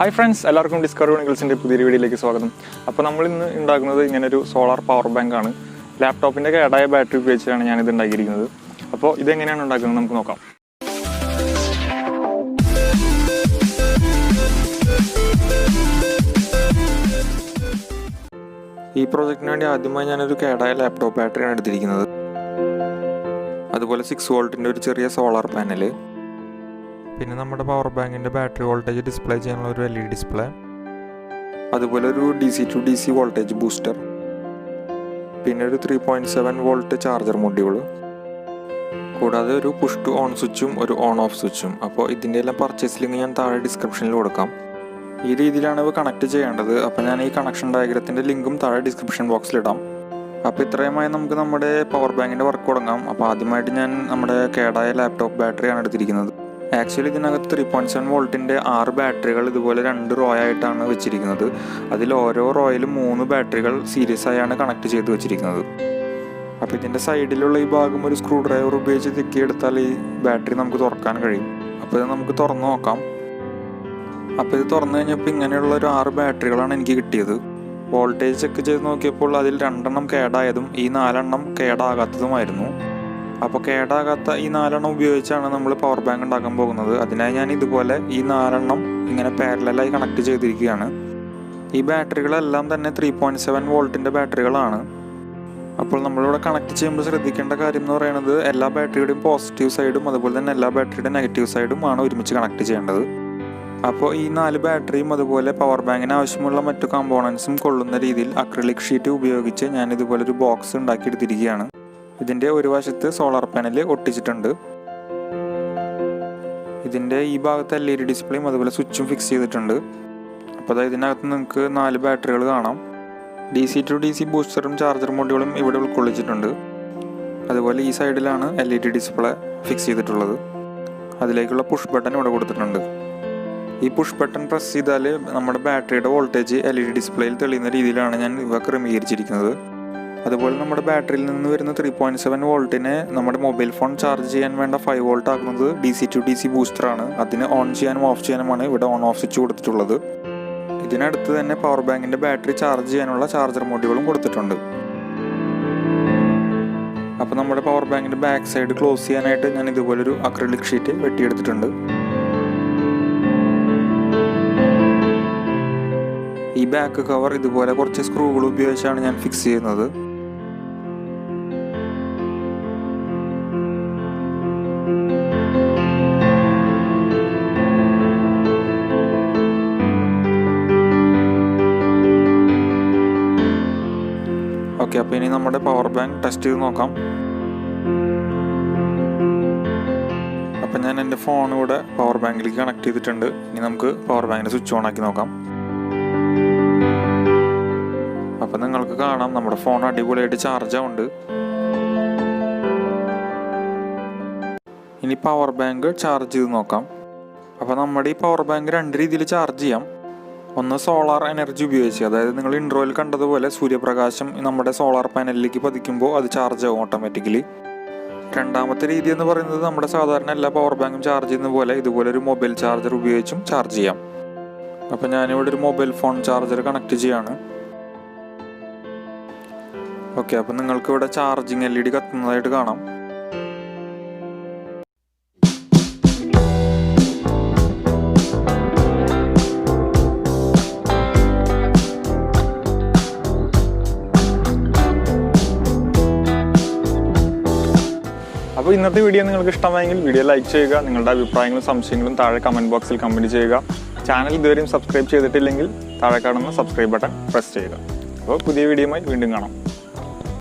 Hi friends, എല്ലാവർക്കും Chronicles-ന്റെ പുതിയ വീഡിയോയിലേക്ക് സ്വാഗതം. അപ്പോൾ നമ്മൾ ഇന്ന് ഉണ്ടാക്കുന്നത് ഇങ്ങനെ ഒരു സോളാർ പവർ ബാങ്ക് ആണ്. ലാപ്ടോപ്പിന്റെ കേടായ ബാറ്ററി ഉപയോഗിച്ചാണ് ഞാൻ ഇത് ഉണ്ടാക്കിയിരിക്കുന്നത്. അപ്പോൾ ഇത് എങ്ങനെയാണ് ഉണ്ടാക്കുന്നത് നമുക്ക് നോക്കാം. ഈ പ്രോജക്റ്റിന് വേണ്ടി ആദ്യമായി ഞാനൊരു കേടായ ലാപ്ടോപ്പ് ബാറ്ററിയാണ് എടുത്തിരിക്കുന്നത്. അതുപോലെ 6 വോൾട്ടിന്റെ ഒരു ചെറിയ സോളാർ പാനൽ, പിന്നെ നമ്മുടെ പവർ ബാങ്കിൻ്റെ ബാറ്ററി വോൾട്ടേജ് ഡിസ്പ്ലേ ചെയ്യാനുള്ള ഒരു LED ഡിസ്പ്ലേ, അതുപോലെ ഒരു DC to DC voltage booster, പിന്നെ ഒരു 3.7 വോൾട്ട് ചാർജർ മൊഡ്യൂൾ, കൂടാതെ ഒരു പുഷ് ടു ഓൺ സ്വിച്ചും ഒരു ഓൺ ഓഫ് സ്വിച്ചും. അപ്പോൾ ഇതിൻ്റെ എല്ലാം പർച്ചേസ് ലിങ്ക് ഞാൻ താഴെ ഡിസ്ക്രിപ്ഷനിൽ കൊടുക്കാം. ഈ രീതിയിലാണ് ഇവ കണക്ട് ചെയ്യേണ്ടത്. അപ്പോൾ ഞാൻ ഈ കണക്ഷൻ ഡയഗ്രത്തിൻ്റെ ലിങ്കും താഴെ ഡിസ്ക്രിപ്ഷൻ ബോക്സിലിടാം. അപ്പോൾ ഇത്രയുമായി നമുക്ക് നമ്മുടെ പവർ ബാങ്കിൻ്റെ വർക്ക് തുടങ്ങാം. അപ്പോൾ ആദ്യമായിട്ട് ഞാൻ നമ്മുടെ കേടായ ലാപ്ടോപ്പ് ബാറ്ററിയാണ് എടുത്തിരിക്കുന്നത്. ആക്ച്വലി ഇതിനകത്ത് 3.7 വോൾട്ടിൻ്റെ 6 ബാറ്ററികൾ ഇതുപോലെ 2 റോ ആയിട്ടാണ് വെച്ചിരിക്കുന്നത്. അതിൽ ഓരോ റോയിലും 3 ബാറ്ററികൾ സീരീസ് ആയാണ് കണക്ട് ചെയ്ത് വെച്ചിരിക്കുന്നത്. അപ്പോൾ ഇതിൻ്റെ സൈഡിലുള്ള ഈ ഭാഗം ഒരു സ്ക്രൂ ഡ്രൈവർ ഉപയോഗിച്ച് തിക്കിയെടുത്താൽ ഈ ബാറ്ററി നമുക്ക് തുറക്കാൻ കഴിയും. അപ്പോൾ ഇത് നമുക്ക് തുറന്ന് നോക്കാം. അപ്പോൾ ഇത് തുറന്നു കഴിഞ്ഞപ്പോൾ ഇങ്ങനെയുള്ള ഒരു 6 ബാറ്ററികളാണ് എനിക്ക് കിട്ടിയത്. വോൾട്ടേജ് ചെക്ക് ചെയ്ത് നോക്കിയപ്പോൾ അതിൽ 2 എണ്ണം കേടായതും ഈ 4 എണ്ണം കേടാകാത്തതുമായിരുന്നു. അപ്പോൾ കേടാകാത്ത ഈ 4 എണ്ണം ഉപയോഗിച്ചാണ് നമ്മൾ പവർ ബാങ്ക് ഉണ്ടാക്കാൻ പോകുന്നത്. അതിനായി ഞാൻ ഇതുപോലെ ഈ 4 എണ്ണം ഇങ്ങനെ പാരലലായി കണക്ട് ചെയ്തിരിക്കുകയാണ്. ഈ ബാറ്ററികളെല്ലാം തന്നെ 3.7 വോൾട്ടിൻ്റെ ബാറ്ററികളാണ്. അപ്പോൾ നമ്മളിവിടെ കണക്ട് ചെയ്യുമ്പോൾ ശ്രദ്ധിക്കേണ്ട കാര്യം എന്ന് പറയുന്നത് എല്ലാ ബാറ്ററിയുടെയും പോസിറ്റീവ് സൈഡും അതുപോലെ തന്നെ എല്ലാ ബാറ്ററിയുടെ നെഗറ്റീവ് സൈഡും ആണ് ഒരുമിച്ച് കണക്ട് ചെയ്യേണ്ടത്. അപ്പോൾ ഈ 4 ബാറ്ററിയും അതുപോലെ പവർ ബാങ്കിന് ആവശ്യമുള്ള മറ്റു കമ്പോണൻസും കൊള്ളുന്ന രീതിയിൽ അക്രിലിക് ഷീറ്റ് ഉപയോഗിച്ച് ഞാൻ ഇതുപോലെ ഒരു ബോക്സ് ഉണ്ടാക്കിയെടുത്തിരിക്കുകയാണ്. ഇതിൻ്റെ ഒരു വശത്ത് സോളാർ പാനൽ ഒട്ടിച്ചിട്ടുണ്ട്. ഇതിൻ്റെ ഈ ഭാഗത്ത് LED ഡിസ്പ്ലേയും അതുപോലെ സ്വിച്ചും ഫിക്സ് ചെയ്തിട്ടുണ്ട്. അപ്പോൾ അതായത് ഇതിനകത്ത് നിങ്ങൾക്ക് 4 ബാറ്ററികൾ കാണാം. DC to DC ബൂസ്റ്ററും ചാർജർ മൊഡ്യൂളും ഇവിടെ ഉൾക്കൊള്ളിച്ചിട്ടുണ്ട്. അതുപോലെ ഈ സൈഡിലാണ് LED ഡിസ്പ്ലേ ഫിക്സ് ചെയ്തിട്ടുള്ളത്. അതിലേക്കുള്ള പുഷ് ബട്ടൺ ഇവിടെ കൊടുത്തിട്ടുണ്ട്. ഈ പുഷ് ബട്ടൺ പ്രസ് ചെയ്താൽ നമ്മുടെ ബാറ്ററിയുടെ വോൾട്ടേജ് LED ഡിസ്പ്ലേയിൽ തെളിയുന്ന രീതിയിലാണ് ഞാൻ ഇവ ക്രമീകരിച്ചിരിക്കുന്നത്. അതുപോലെ നമ്മുടെ ബാറ്ററിയിൽ നിന്ന് വരുന്ന 3.7 വോൾട്ടിനെ നമ്മുടെ മൊബൈൽ ഫോൺ ചാർജ് ചെയ്യാൻ വേണ്ട 5 വോൾട്ട് ആക്കുന്നത് DC to DC ബൂസ്റ്ററാണ്. അതിന് ഓൺ ചെയ്യാനും ഓഫ് ചെയ്യാനുമാണ് ഇവിടെ ഓൺ ഓഫ് സ്വിച്ച് കൊടുത്തിട്ടുള്ളത്. ഇതിനടുത്ത് തന്നെ പവർ ബാങ്കിൻ്റെ ബാറ്ററി ചാർജ് ചെയ്യാനുള്ള ചാർജർ മൊഡ്യൂളും കൊടുത്തിട്ടുണ്ട്. അപ്പോൾ നമ്മുടെ പവർ ബാങ്കിൻ്റെ ബാക്ക് സൈഡ് ക്ലോസ് ചെയ്യാനായിട്ട് ഞാൻ ഇതുപോലൊരു അക്രിലിക് ഷീറ്റ് വെട്ടിയെടുത്തിട്ടുണ്ട്. ഈ ബാക്ക് കവർ ഇതുപോലെ കുറച്ച് സ്ക്രൂകൾ ഉപയോഗിച്ചാണ് ഞാൻ ഫിക്സ് ചെയ്യുന്നത്. ഓക്കെ, അപ്പോൾ ഇനി നമ്മുടെ പവർ ബാങ്ക് ടെസ്റ്റ് ചെയ്ത് നോക്കാം. അപ്പം ഞാൻ എൻ്റെ ഫോൺ ഇവിടെ പവർ ബാങ്കിലേക്ക് കണക്ട് ചെയ്തിട്ടുണ്ട്. ഇനി നമുക്ക് പവർ ബാങ്കിൻ്റെ സ്വിച്ച് ഓൺ ആക്കി നോക്കാം. അപ്പം നിങ്ങൾക്ക് കാണാം നമ്മുടെ ഫോൺ അടിപൊളിയായിട്ട് ചാർജ് ആവുന്നുണ്ട്. ഇനി പവർ ബാങ്ക് ചാർജ് ചെയ്ത് നോക്കാം. അപ്പോൾ നമ്മുടെ ഈ പവർ ബാങ്ക് 2 രീതിയിൽ ചാർജ് ചെയ്യാം. ഒന്ന് സോളാർ എനർജി ഉപയോഗിച്ച്, അതായത് നിങ്ങൾ ഇൻട്രോയിൽ കണ്ടതുപോലെ സൂര്യപ്രകാശം നമ്മുടെ സോളാർ പാനലിലേക്ക് പതിക്കുമ്പോൾ അത് ചാർജ് ആവും ഓട്ടോമാറ്റിക്കലി. രണ്ടാമത്തെ രീതി എന്ന് പറയുന്നത് നമ്മുടെ സാധാരണ എല്ലാ പവർ ബാങ്കും ചാർജ് ചെയ്യുന്ന പോലെ ഇതുപോലെ ഒരു മൊബൈൽ ചാർജർ ഉപയോഗിച്ചും ചാർജ് ചെയ്യാം. അപ്പോൾ ഞാനിവിടെ ഒരു മൊബൈൽ ഫോൺ ചാർജർ കണക്ട് ചെയ്യാണ്. ഓക്കെ, അപ്പോൾ നിങ്ങൾക്ക് ഇവിടെ ചാർജിങ് LED കത്തുന്നതായിട്ട് കാണാം. അപ്പോൾ ഇന്നത്തെ വീഡിയോ നിങ്ങൾക്ക് ഇഷ്ടമായെങ്കിൽ വീഡിയോ ലൈക്ക് ചെയ്യുക. നിങ്ങളുടെ അഭിപ്രായങ്ങളും സംശയങ്ങളും താഴെ കമൻറ്റ് ബോക്സിൽ കമൻറ്റ് ചെയ്യുക. ചാനൽ ഇതുവരെയും സബ്സ്ക്രൈബ് ചെയ്തിട്ടില്ലെങ്കിൽ താഴെ കാണുന്ന സബ്സ്ക്രൈബ് ബട്ടൺ പ്രസ് ചെയ്യുക. അപ്പോൾ പുതിയ വീഡിയോയുമായി വീണ്ടും കാണാം.